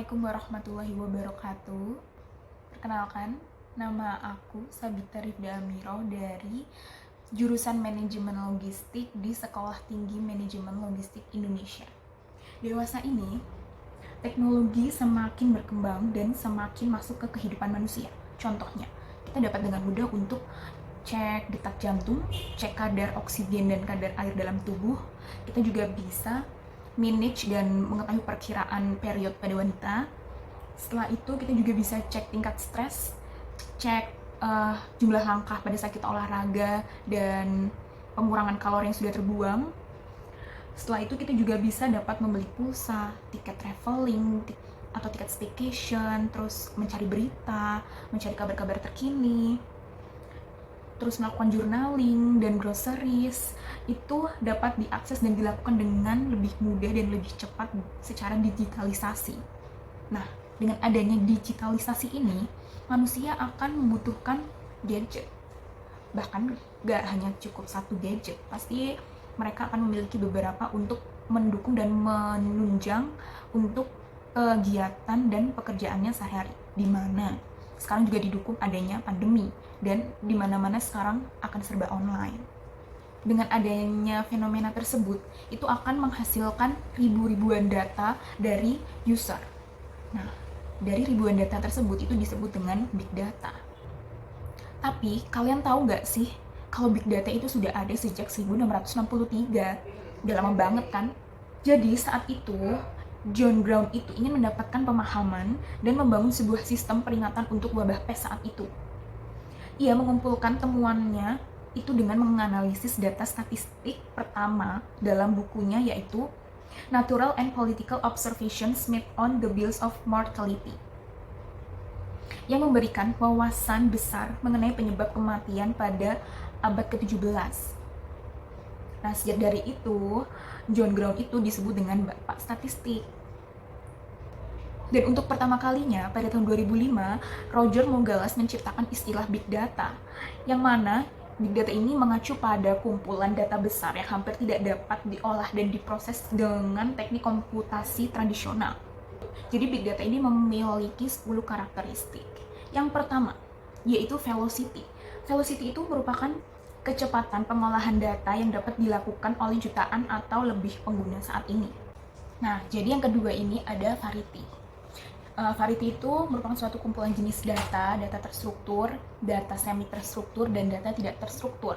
Assalamualaikum warahmatullahi wabarakatuh. Perkenalkan, nama aku Sabita Rifda Amiro dari jurusan Manajemen Logistik di Sekolah Tinggi Manajemen Logistik Indonesia. Dewasa ini, teknologi semakin berkembang dan semakin masuk ke kehidupan manusia. Contohnya, kita dapat dengan mudah untuk cek detak jantung, cek kadar oksigen dan kadar air dalam tubuh. Kita juga bisa manage dan mengetahui perkiraan period pada wanita. Setelah itu kita juga bisa cek tingkat stres, cek jumlah langkah pada saat kita olahraga dan pengurangan kalori yang sudah terbuang. Setelah itu kita juga bisa dapat membeli pulsa, tiket traveling, atau tiket staycation, terus mencari berita, mencari kabar-kabar terkini, terus melakukan journaling dan groceries. Itu dapat diakses dan dilakukan dengan lebih mudah dan lebih cepat secara digitalisasi. Nah, dengan adanya digitalisasi ini, manusia akan membutuhkan gadget. Bahkan gak hanya cukup satu gadget, pasti mereka akan memiliki beberapa untuk mendukung dan menunjang untuk kegiatan dan pekerjaannya sehari-hari. Di mana sekarang juga didukung adanya pandemi dan di mana-mana sekarang akan serba online. Dengan adanya fenomena tersebut, itu akan menghasilkan ribuan data dari user. Nah, dari ribuan data tersebut itu disebut dengan big data. Tapi kalian tahu nggak sih kalau big data itu sudah ada sejak 1663? Udah lama banget kan? Jadi saat itu John Brown itu ingin mendapatkan pemahaman dan membangun sebuah sistem peringatan untuk wabah pes saat itu. Ia mengumpulkan temuannya itu dengan menganalisis data statistik pertama dalam bukunya, yaitu Natural and Political Observations Made on the Bills of Mortality, yang memberikan wawasan besar mengenai penyebab kematian pada abad ke-17. Nah, sejak dari itu, John Brown itu disebut dengan Bapak Statistik. Dan untuk pertama kalinya, pada tahun 2005, Roger Mougalas menciptakan istilah Big Data, yang mana Big Data ini mengacu pada kumpulan data besar yang hampir tidak dapat diolah dan diproses dengan teknik komputasi tradisional. Jadi Big Data ini memiliki 10 karakteristik. Yang pertama, yaitu velocity. Velocity itu merupakan kecepatan pengolahan data yang dapat dilakukan oleh jutaan atau lebih pengguna saat ini. Nah, jadi yang kedua ini ada variety. Variety itu merupakan suatu kumpulan jenis data, data terstruktur, data semi terstruktur, dan data tidak terstruktur.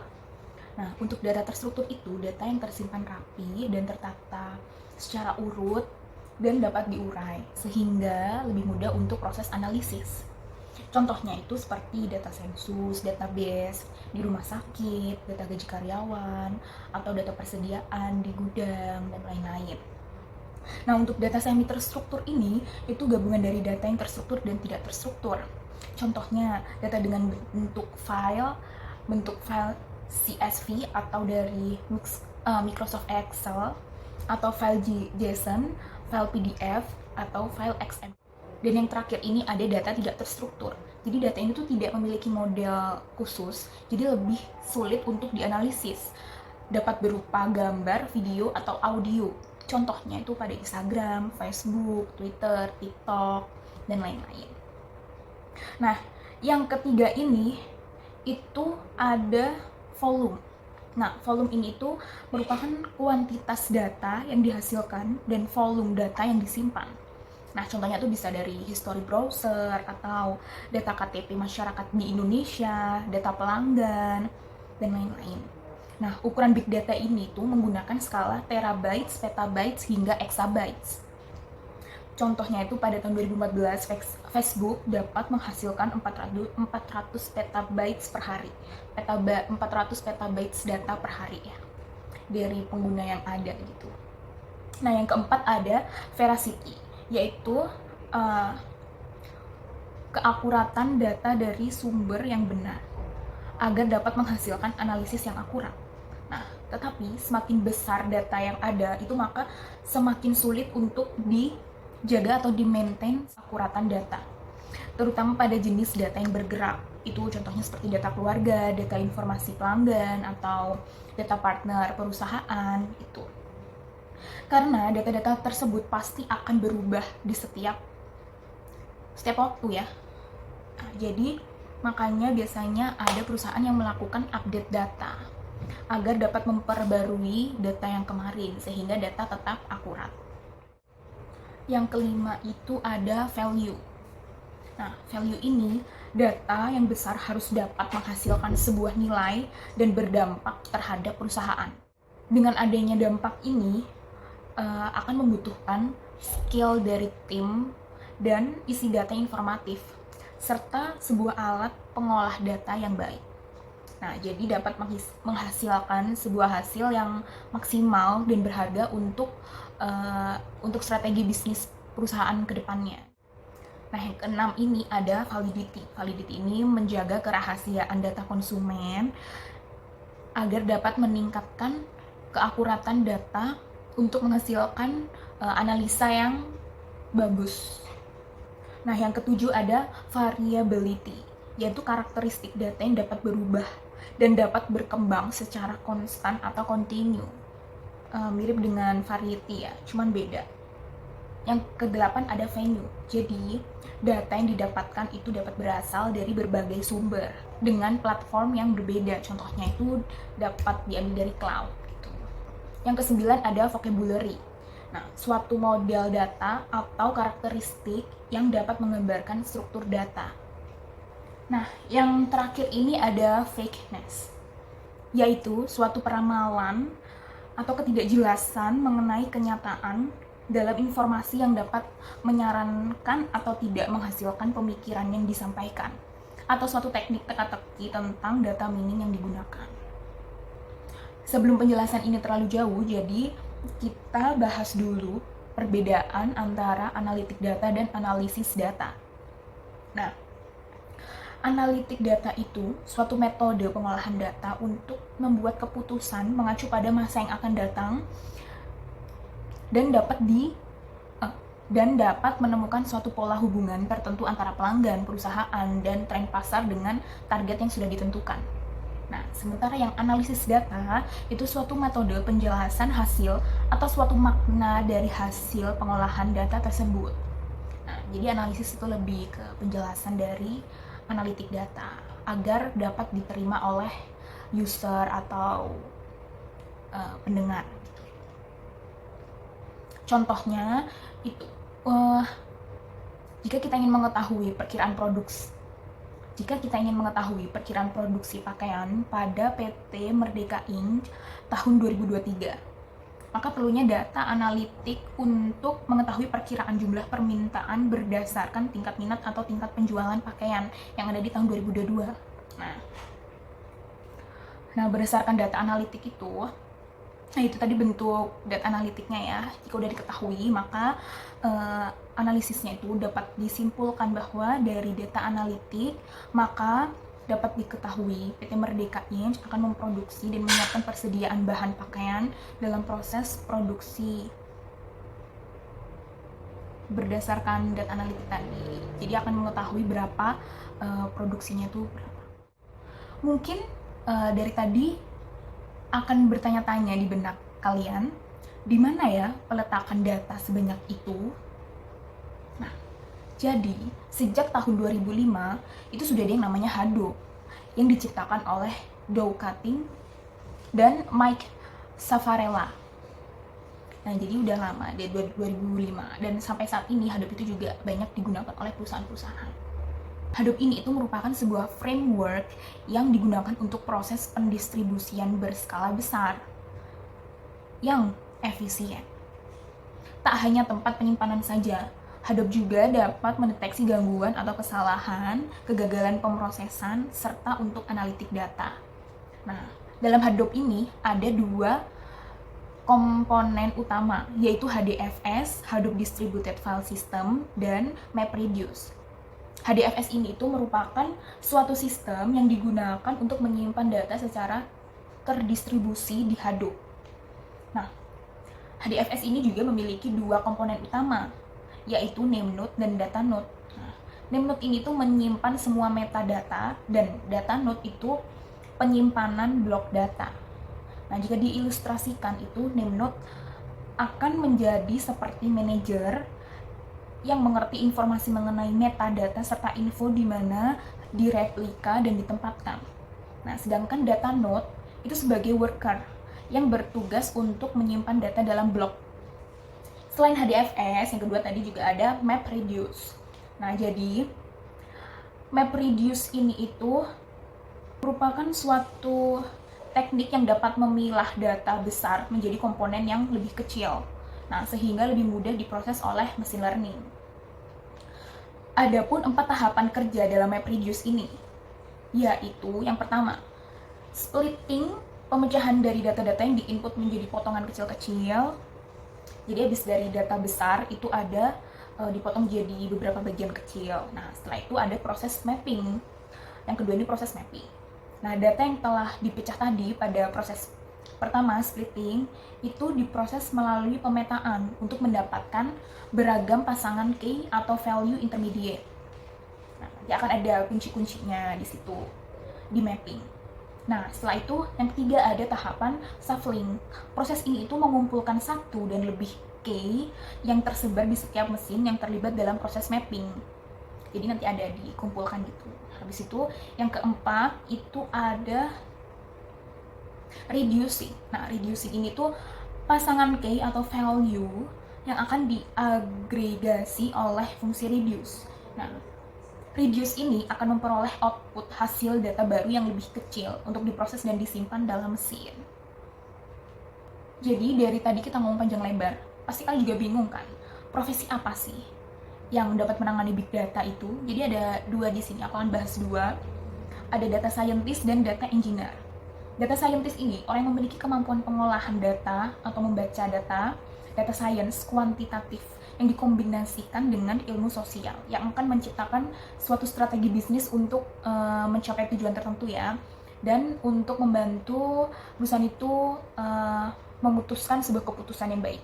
Nah, untuk data terstruktur itu data yang tersimpan rapi dan tertata secara urut dan dapat diurai sehingga lebih mudah untuk proses analisis. Contohnya itu seperti data sensus, database di rumah sakit, data gaji karyawan, atau data persediaan di gudang, dan lain-lain. Nah, untuk data semi terstruktur ini, itu gabungan dari data yang terstruktur dan tidak terstruktur. Contohnya, data dengan bentuk file CSV atau dari Microsoft Excel, atau file JSON, file PDF, atau file XML. Dan yang terakhir ini ada data tidak terstruktur. Jadi data ini tuh tidak memiliki model khusus, jadi lebih sulit untuk dianalisis. Dapat berupa gambar, video, atau audio. Contohnya itu pada Instagram, Facebook, Twitter, TikTok, dan lain-lain. Nah, yang ketiga ini itu ada volume. Nah, volume ini itu merupakan kuantitas data yang dihasilkan dan volume data yang disimpan. Nah, contohnya itu bisa dari history browser atau data KTP masyarakat di Indonesia, data pelanggan, dan lain-lain. Nah, ukuran big data ini tuh menggunakan skala terabytes, petabytes, hingga exabytes. Contohnya itu pada tahun 2014, Facebook dapat menghasilkan 400 petabytes per hari. 400 petabytes data per hari ya, dari pengguna yang ada gitu. Nah, yang keempat ada veracity, yaitu keakuratan data dari sumber yang benar agar dapat menghasilkan analisis yang akurat. Nah, tetapi semakin besar data yang ada itu maka semakin sulit untuk dijaga atau di-maintain akuratan data, terutama pada jenis data yang bergerak. Itu contohnya seperti data keluarga, data informasi pelanggan, atau data partner perusahaan itu. Karena data-data tersebut pasti akan berubah di setiap setiap waktu ya. Nah, jadi makanya biasanya ada perusahaan yang melakukan update data agar dapat memperbarui data yang kemarin sehingga data tetap akurat. Yang kelima itu ada value. Nah, value ini data yang besar harus dapat menghasilkan sebuah nilai dan berdampak terhadap perusahaan. Dengan adanya dampak ini akan membutuhkan skill dari tim dan isi data informatif serta sebuah alat pengolah data yang baik. Nah, jadi dapat menghasilkan sebuah hasil yang maksimal dan berharga untuk strategi bisnis perusahaan ke depannya. Nah, yang keenam ini ada validity. Validity ini menjaga kerahasiaan data konsumen agar dapat meningkatkan keakuratan data untuk menghasilkan analisa yang bagus. Nah, yang ketujuh ada variability, yaitu karakteristik data yang dapat berubah dan dapat berkembang secara konstan atau kontinu. Mirip dengan variety ya, cuman beda. Yang kedelapan ada venue, jadi data yang didapatkan itu dapat berasal dari berbagai sumber dengan platform yang berbeda, contohnya itu dapat diambil dari cloud gitu. Yang kesembilan ada vocabulary. Nah, suatu model data atau karakteristik yang dapat menggambarkan struktur data. Nah, yang terakhir ini ada fakeness, yaitu suatu peramalan atau ketidakjelasan mengenai kenyataan dalam informasi yang dapat menyarankan atau tidak menghasilkan pemikiran yang disampaikan, atau suatu teknik teka-teki tentang data mining yang digunakan. Sebelum penjelasan ini terlalu jauh, jadi kita bahas dulu perbedaan antara analitik data dan analisis data. Nah, analitik data itu suatu metode pengolahan data untuk membuat keputusan mengacu pada masa yang akan datang dan dapat menemukan suatu pola hubungan tertentu antara pelanggan, perusahaan, dan tren pasar dengan target yang sudah ditentukan. Nah, sementara yang analisis data itu suatu metode penjelasan hasil atau suatu makna dari hasil pengolahan data tersebut. Nah, jadi analisis itu lebih ke penjelasan dari analitik data agar dapat diterima oleh user atau pendengar. Contohnya itu jika kita ingin mengetahui perkiraan produksi pakaian pada PT Merdeka Inc. tahun 2023, maka perlunya data analitik untuk mengetahui perkiraan jumlah permintaan berdasarkan tingkat minat atau tingkat penjualan pakaian yang ada di tahun 2022. Nah, berdasarkan data analitik itu, tadi bentuk data analitiknya ya. Jika udah diketahui, maka analisisnya itu dapat disimpulkan bahwa dari data analitik, maka dapat diketahui PT Merdeka Inc. akan memproduksi dan menyiapkan persediaan bahan pakaian dalam proses produksi berdasarkan data analitik tadi. Jadi akan mengetahui berapa produksinya itu berapa. Mungkin dari tadi akan bertanya-tanya di benak kalian, di mana ya peletakan data sebanyak itu? Nah, jadi sejak tahun 2005 itu sudah ada yang namanya Hadoop yang diciptakan oleh Dow Cutting dan Mike Savarella. Nah, jadi udah lama dari 2005 dan sampai saat ini Hadoop itu juga banyak digunakan oleh perusahaan-perusahaan. Hadoop ini itu merupakan sebuah framework yang digunakan untuk proses pendistribusian berskala besar yang efisien. Tak hanya tempat penyimpanan saja, Hadoop juga dapat mendeteksi gangguan atau kesalahan, kegagalan pemrosesan, serta untuk analitik data. Nah, dalam Hadoop ini ada dua komponen utama, yaitu HDFS, Hadoop Distributed File System, dan MapReduce. HDFS ini itu merupakan suatu sistem yang digunakan untuk menyimpan data secara terdistribusi di Hadoop. Nah, HDFS ini juga memiliki dua komponen utama, yaitu NameNode dan DataNode. Nah, NameNode ini tuh menyimpan semua metadata dan DataNode itu penyimpanan blok data. Nah, jika diilustrasikan itu NameNode akan menjadi seperti manajer yang mengerti informasi mengenai metadata serta info di mana direplika dan ditempatkan. Nah, sedangkan data node itu sebagai worker yang bertugas untuk menyimpan data dalam blok. Selain HDFS, yang kedua tadi juga ada MapReduce. Nah, jadi MapReduce ini itu merupakan suatu teknik yang dapat memilah data besar menjadi komponen yang lebih kecil. Nah, sehingga lebih mudah diproses oleh mesin learning. Adapun 4 tahapan kerja dalam MapReduce ini, yaitu yang pertama, splitting, pemecahan dari data-data yang diinput menjadi potongan kecil-kecil. Jadi habis dari data besar itu ada dipotong jadi beberapa bagian kecil. Nah, setelah itu ada proses mapping. Yang kedua ini proses mapping. Nah, data yang telah dipecah tadi pada proses pertama, splitting, itu diproses melalui pemetaan untuk mendapatkan beragam pasangan key atau value intermediate. Nah, nanti akan ada kunci-kuncinya di situ, di mapping. Nah, setelah itu yang ketiga ada tahapan shuffling. Proses ini itu mengumpulkan satu dan lebih key yang tersebar di setiap mesin yang terlibat dalam proses mapping. Jadi nanti ada dikumpulkan gitu. Habis itu yang keempat itu ada reducing. Nah, reducing ini tuh pasangan key atau value yang akan diagregasi oleh fungsi reduce. Nah, reduce ini akan memperoleh output hasil data baru yang lebih kecil untuk diproses dan disimpan dalam mesin. Jadi dari tadi kita ngomong panjang lebar, pasti kalian juga bingung kan, profesi apa sih yang dapat menangani big data itu? Jadi ada dua di sini, aku akan bahas dua. Ada data scientist dan data engineer. Data scientist ini orang yang memiliki kemampuan pengolahan data atau membaca data science kuantitatif yang dikombinasikan dengan ilmu sosial yang akan menciptakan suatu strategi bisnis untuk mencapai tujuan tertentu ya, dan untuk membantu perusahaan itu memutuskan sebuah keputusan yang baik.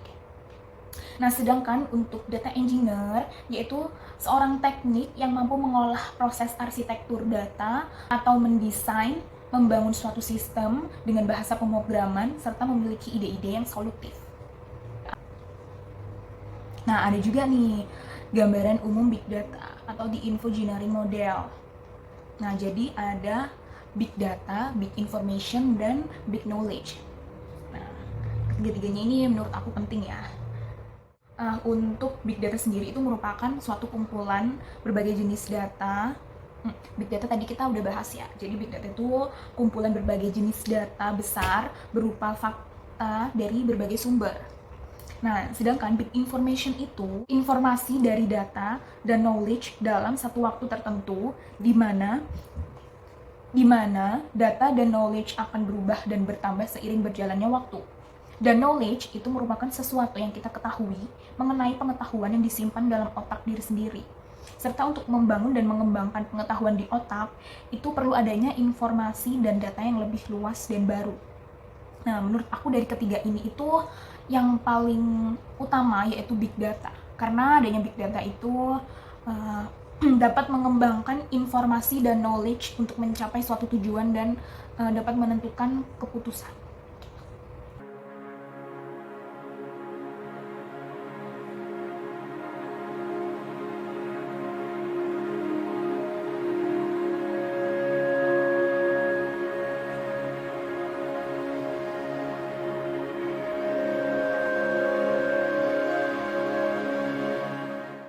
Nah, sedangkan untuk data engineer yaitu seorang teknik yang mampu mengolah proses arsitektur data atau mendesain, membangun suatu sistem dengan bahasa pemrograman serta memiliki ide-ide yang solutif. Nah, ada juga nih gambaran umum big data atau di infoengineering model. Nah, jadi ada big data, big information, dan big knowledge. Nah, ketiga-tiganya ini menurut aku penting ya. Untuk big data sendiri itu merupakan suatu kumpulan berbagai jenis data. Big data tadi kita udah bahas ya. Jadi big data itu kumpulan berbagai jenis data besar berupa fakta dari berbagai sumber. Nah, sedangkan big information itu informasi dari data dan knowledge dalam satu waktu tertentu di mana data dan knowledge akan berubah dan bertambah seiring berjalannya waktu. Dan knowledge itu merupakan sesuatu yang kita ketahui mengenai pengetahuan yang disimpan dalam otak diri sendiri. Serta untuk membangun dan mengembangkan pengetahuan di otak, itu perlu adanya informasi dan data yang lebih luas dan baru. Nah, menurut aku dari ketiga ini itu yang paling utama yaitu big data. Karena adanya big data itu dapat mengembangkan informasi dan knowledge untuk mencapai suatu tujuan dan dapat menentukan keputusan.